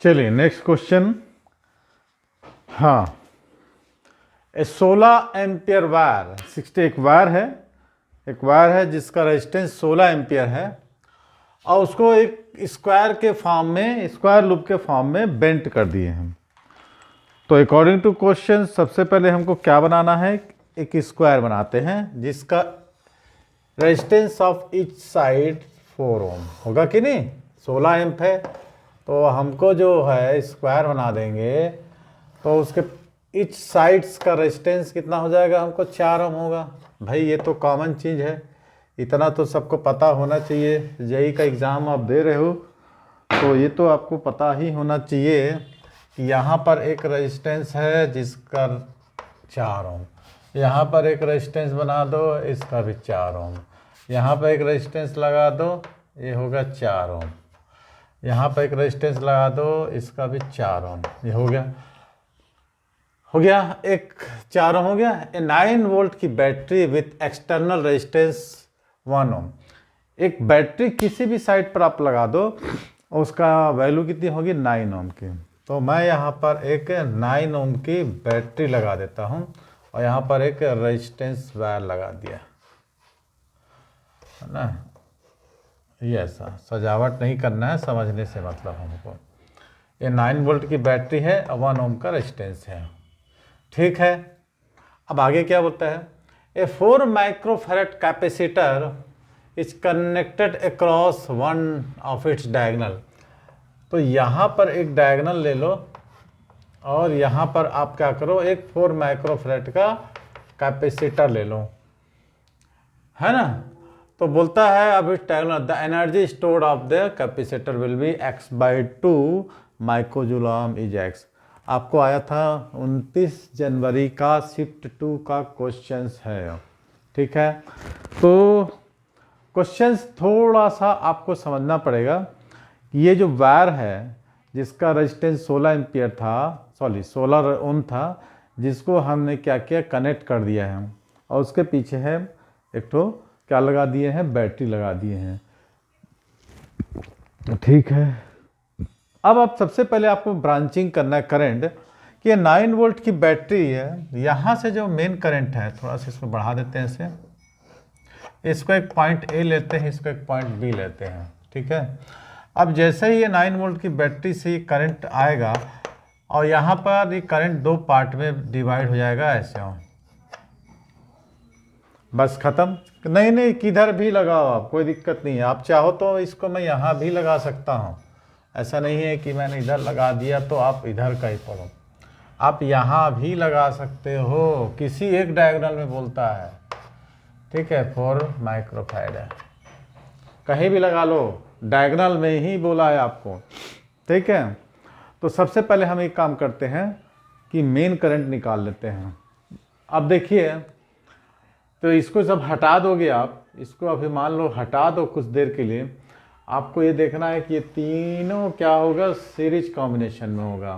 चलिए next question. हाँ, 16 ampere wire, 60 एक वायर है जिसका रेजिस्टेंस 16 एम्पियर है और उसको एक स्क्वायर के फॉर्म में, स्क्वायर लूप के फॉर्म में बेंट कर दिए हैं। तो अकॉर्डिंग टू क्वेश्चन सबसे पहले हमको क्या बनाना है, एक स्क्वायर बनाते हैं जिसका रेजिस्टेंस ऑफ ईच साइड 4 ओम होगा कि नहीं। 16 एम्प है तो हमको जो है स्क्वायर बना देंगे तो उसके ईच साइड्स का रेजिस्टेंस कितना हो जाएगा, हमको 4 ओम होगा। भाई ये तो कॉमन चीज़ है, इतना तो सबको पता होना चाहिए। जेईई का एग्ज़ाम आप दे रहे हो तो ये तो आपको पता ही होना चाहिए कि यहाँ पर एक रेजिस्टेंस है जिसका 4 ओम, यहाँ पर एक रेजिस्टेंस बना दो इसका भी 4 ओम, यहाँ पर एक रेजिस्टेंस लगा दो ये होगा 4 ओम, यहाँ पर एक रेजिस्टेंस लगा दो इसका भी 4 ओम। ये हो गया एक 4 ओम हो गया। ए 9 वोल्ट की बैटरी विथ एक्सटर्नल रेजिस्टेंस 1 ओम। एक बैटरी किसी भी साइड पर आप लगा दो उसका वैल्यू कितनी होगी, 9 ओम की। तो मैं यहाँ पर एक 9 ओम की बैटरी लगा देता हूँ और यहाँ पर एक रेजिस्टेंस वायर लगा दिया है ना। ये ऐसा सजावट नहीं करना है, समझने से मतलब हमको। ये 9 वोल्ट की बैटरी है और 1 ओम का रेजिस्टेंस है, ठीक है। अब आगे क्या बोलता है, ए 4 microfarad capacitor is connected across one of its diagonal. तो यहाँ पर एक डायगोनल ले लो और यहाँ पर आप क्या करो, एक 4 माइक्रोफैरड का कैपेसिटर ले लो, है ना। तो बोलता है अब इस diagonal the energy stored of the capacitor will be x/2 माइक्रोजूल is x। आपको आया था 29 जनवरी का शिफ्ट 2 का क्वेश्चंस है, ठीक है। तो क्वेश्चंस थोड़ा सा आपको समझना पड़ेगा। ये जो वायर है जिसका रेजिस्टेंस 16 एम्पियर था, 16 ओम था, जिसको हमने क्या किया, कनेक्ट कर दिया है और उसके पीछे है एक ठो क्या लगा दिए हैं, बैटरी लगा दिए हैं, ठीक है। अब आप सबसे पहले आपको ब्रांचिंग करना है करंट कि ये 9 वोल्ट की बैटरी है, यहाँ से जो मेन करंट है, थोड़ा सा इसको बढ़ा देते हैं इसे, इसको एक पॉइंट ए लेते हैं, इसको एक पॉइंट बी लेते हैं, ठीक है। अब जैसे ही ये 9 वोल्ट की बैटरी से करंट आएगा और यहाँ पर ये करंट 2 पार्ट में डिवाइड हो जाएगा ऐसे हो, बस ख़त्म। नहीं किधर भी लगाओ आप, कोई दिक्कत नहीं है। आप चाहो तो इसको मैं यहाँ भी लगा सकता हूँ, ऐसा नहीं है कि मैंने इधर लगा दिया तो आप इधर का ही पढ़ो, आप यहाँ भी लगा सकते हो, किसी एक डायगोनल में बोलता है, ठीक है। 4 माइक्रोफैरड है, कहीं भी लगा लो, डायगोनल में ही बोला है आपको, ठीक है। तो सबसे पहले हम एक काम करते हैं कि मेन करंट निकाल लेते हैं। अब देखिए, तो इसको सब हटा दोगे आप, इसको अभी मान लो हटा दो कुछ देर के लिए। आपको ये देखना है कि ये तीनों क्या होगा, सीरीज कॉम्बिनेशन में होगा।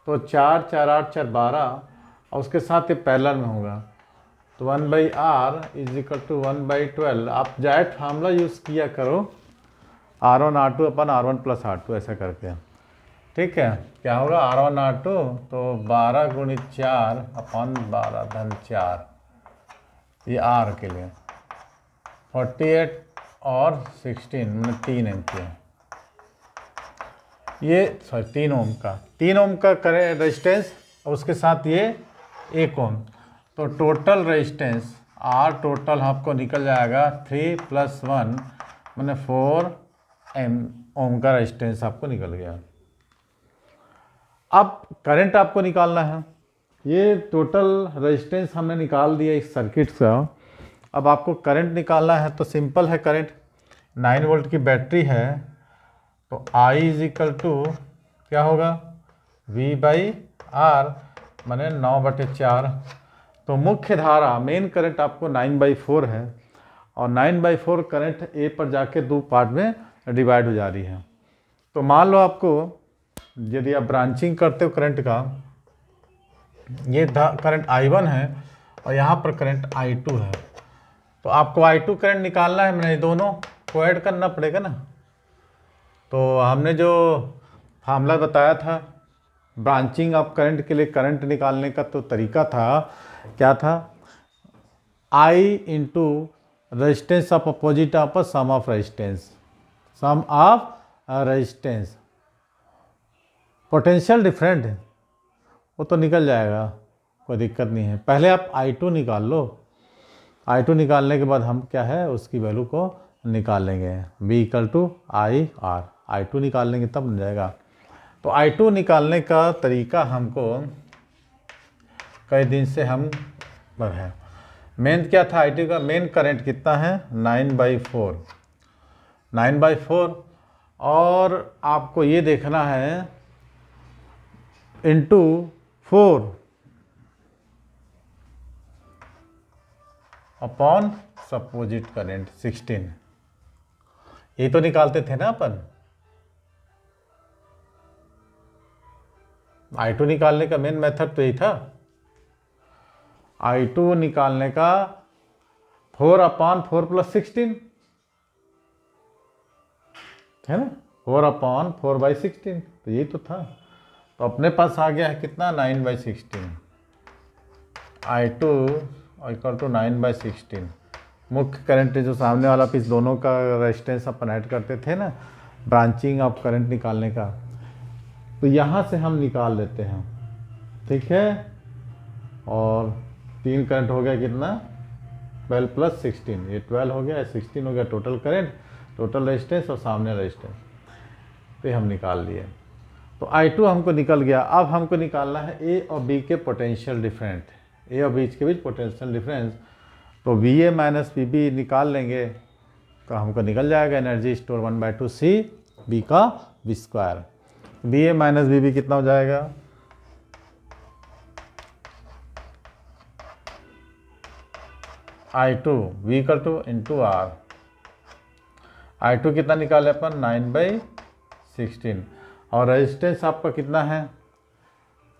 तो 4 4 8 4 12 और उसके साथ ये पैरेलल में होगा। तो 1/r इज इक्वल टू 1/12। आप डायरेक्ट फार्मूला यूज़ किया करो, R1 R2 अपन R1 प्लस R2 ऐसा करके, ठीक है। क्या होगा, R1 R2 तो 12 × 4 अपन 12 धन 4, ये R के लिए 48 और 16 मतलब 3 एम्पियर, ये 3 ओम का करें रेजिस्टेंस और उसके साथ ये 1 ओम। तो टोटल रेजिस्टेंस R टोटल आपको निकल जाएगा 3 + 1 मैंने 4 ओम का रेजिस्टेंस आपको निकल गया। अब करंट आपको निकालना है, ये टोटल रेजिस्टेंस हमने निकाल दिया इस सर्किट का। अब आपको करंट निकालना है तो सिंपल है, करंट 9 वोल्ट की बैटरी है तो I इज इक्वल टू क्या होगा, V/R मैंने 9/4। तो मुख्य धारा मेन करंट आपको 9/4 है और 9/4 करंट ए पर जाके 2 पार्ट में डिवाइड हो जा रही है। तो मान लो आपको यदि आप ब्रांचिंग करते हो करंट का, ये करंट I1 है और यहाँ पर करंट I2 है, तो आपको I2 करंट निकालना है, मैंने दोनों को ऐड करना पड़ेगा ना। तो हमने जो फार्मूला बताया था ब्रांचिंग ऑफ करंट के लिए। करंट निकालने का तो तरीका था, क्या था, I into resistance of opposite of sum of resistance, sum of resistance. Potential different है वो तो निकल जाएगा, कोई दिक्कत नहीं है। पहले आप I2 निकाल लो, I2 निकालने के बाद हम क्या है उसकी वैल्यू को निकालेंगे, V equal to I R. I2 निकाल लेंगे तब बन जाएगा। तो I2 निकालने का तरीका हमको कई दिन से हम पर है। मेन क्या था I2 का, मेन करंट कितना है 9/4, 9/4। और आपको ये देखना है इंटू 4 अपॉन सपोजिट करंट 16। ये तो निकालते थे ना अपन, I2 निकालने का मेन मेथड तो यही था। I2 निकालने का 4/4 + 16 है ना, 4/4/16, तो यही तो था। तो अपने पास आ गया है कितना 9/16। I2 equal to 9/16। मुख्य करंट जो सामने वाला पीस, दोनों का रेजिस्टेंस अपन ऐड करते थे ना ब्रांचिंग ऑफ करंट निकालने का, तो यहाँ से हम निकाल लेते हैं, ठीक है। और 3 करंट हो गया कितना 12 + 16, ये 12 हो गया, 16 हो गया टोटल करंट, टोटल रेजिस्टेंस और सामने रेजिस्टेंस, तो ये हम निकाल लिए। तो I2 हमको निकल गया। अब हमको निकालना है A और B के पोटेंशियल डिफरेंट, A और B के बीच पोटेंशियल डिफरेंस। तो VA - VB निकाल लेंगे तो हमको निकल जाएगा एनर्जी स्टोर 1/2 C B का V²। VA - VB कितना हो जाएगा, I2 V equal two into R। I2 कितना निकाले अपन 9/16। और रेजिस्टेंस आपका कितना है,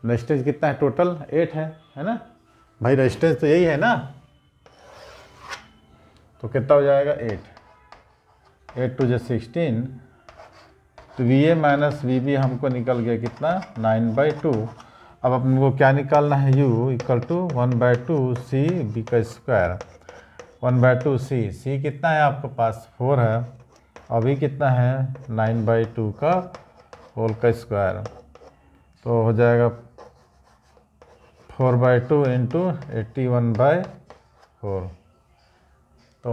रेजिस्टेंस कितना है टोटल 8 है ना भाई, रेजिस्टेंस तो यही है ना, तो कितना हो जाएगा 8 2 16। तो VA - VB हमको निकल गया कितना 9/2। अब अपन को क्या निकालना है, U equal to 1/2 C B का स्क्वायर, 1/2 C कितना है आपके पास 4 है, अभी कितना है 9/2 का होल का स्क्वायर, तो हो जाएगा 4/2 इंटू 81/4। तो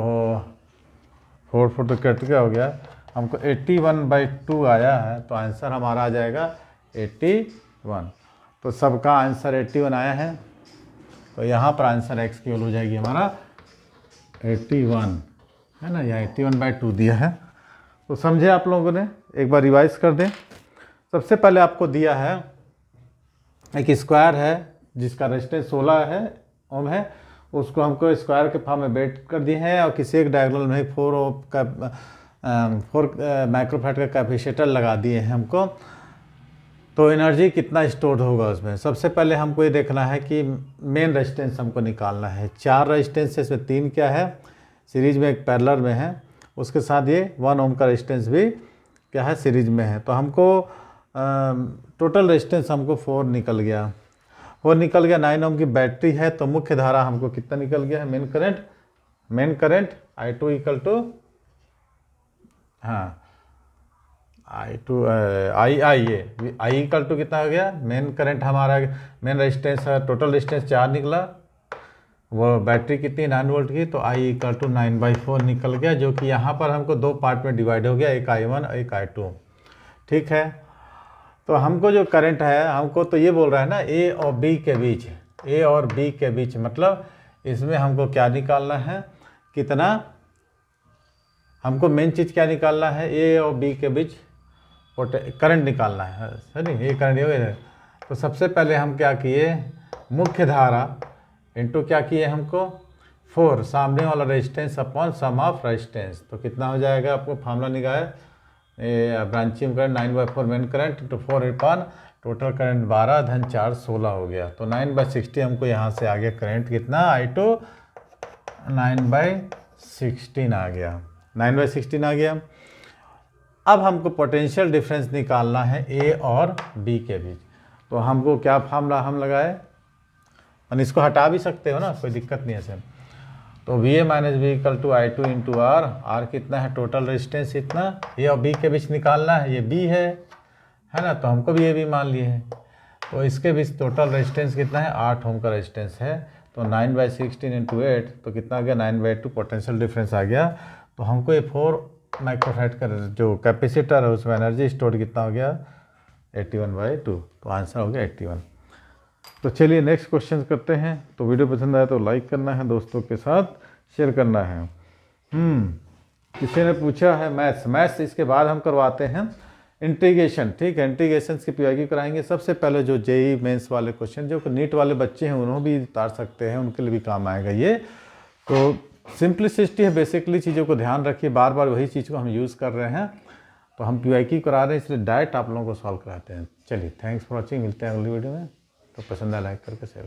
4 तो कट गया, हो गया, हमको 81/2 आया है, तो आंसर हमारा आ जाएगा 81। तो सबका आंसर 81 आया है, तो यहाँ पर आंसर x की वैल्यू हो जाएगी हमारा 81, है ना, या 81/2 दिया है। तो समझे आप लोगों ने, एक बार रिवाइज कर दें। सबसे पहले आपको दिया है एक स्क्वायर है जिसका रेजिस्टेंस 16 है ओम है, उसको हमको स्क्वायर के फॉर्म में बेट कर दिए हैं, और किसी एक डायगोनल में 4 माइक्रोफैराड का कैपेसिटर लगा दिए हैं हमको। तो एनर्जी कितना स्टोर होगा उसमें, सबसे पहले हमको ये देखना है कि मेन रेजिस्टेंस हमको निकालना है। 4 रेजिस्टेंस है, इसमें 3 क्या है सीरीज में, एक पैरेलल में है, उसके साथ ये 1 ओम का रेजिस्टेंस भी क्या है सीरीज में है। तो हमको टोटल रेजिस्टेंस हमको 4 निकल गया, 9 ओम की बैटरी है। तो मुख्य धारा हमको कितना निकल गया है, main current I2 equal to, हाँ I2 I इक्वल टू कितना हो गया, मेन करंट हमारा, मेन रेजिस्टेंस है, टोटल रेजिस्टेंस 4 निकला, वो बैटरी कितनी 9 वोल्ट की, तो I इक्वल टू 9/4 निकल गया, जो कि यहाँ पर हमको 2 पार्ट में डिवाइड हो गया, एक I1 और एक I2, ठीक है। तो हमको जो करंट है, हमको तो ये बोल रहा है ना A और B के बीच, A और B के बीच, मतलब इसमें हमको क्या निकालना है, कितना, हमको मेन चीज़ क्या निकालना है, A और B के बीच करंट निकालना है, सही, ये करंट है। तो सबसे पहले हम क्या किए, मुख्य धारा इंटू क्या किए हमको 4 सामने वाला resistance upon sum of resistance, तो कितना हो जाएगा, आपको फार्मूला निकाले, branching current 9/4 main current into 4 upon total current 12 धन 4 16 हो गया। तो 9/60 हमको यहाँ से आ गया करंट कितना, I2 9/16 आ गया, 9/16 आ गया। अब हमको पोटेंशियल डिफरेंस निकालना है ए और बी के बीच। तो हमको क्या फार्मूला हम लगाए, और इसको हटा भी सकते हो ना, कोई दिक्कत नहीं है सर। तो V A minus B equal to I two into R. R कितना है, टोटल रेजिस्टेंस इतना, ए और बी के बीच निकालना है, ये बी है ना, तो हमको भी ये भी मान लिए हैं। तो इसके बीच टोटल रेजिस्टेंस कितना है, 8 ओम का रेजिस्टेंस है। तो 9/16 इंटू 8 तो कितना आ गया, 9/2 पोटेंशियल डिफरेंस आ गया। तो हमको ये 4 माइक्रोफैराड का जो कैपेसिटर है उसमें एनर्जी स्टोर कितना हो गया, 81/2। तो आंसर हो गया 81। तो चलिए नेक्स्ट क्वेश्चन करते हैं। तो वीडियो पसंद आया तो लाइक करना है, दोस्तों के साथ शेयर करना है। किसी ने पूछा है मैथ्स इसके बाद हम करवाते हैं इंटीग्रेशन, ठीक है। इंटीग्रेशन की पीआईक्यू कराएंगे। सबसे पहले जो जेई मेंस वाले क्वेश्चन जो नीट वाले बच्चे हैं उन्होंने भी उतार सकते हैं, उनके लिए भी काम आएगा ये। तो सिंप्लिसिटी है, बेसिकली चीज़ों को ध्यान रखिए, बार बार वही चीज़ को हम यूज़ कर रहे हैं। तो हम पीआईक्यू करा रहे हैं, इसलिए डायरेक्ट आप लोगों को सॉल्व कराते हैं। चलिए थैंक्स फॉर वॉचिंग, मिलते हैं अगली वीडियो में। तो पसंद आया लाइक करके शेयर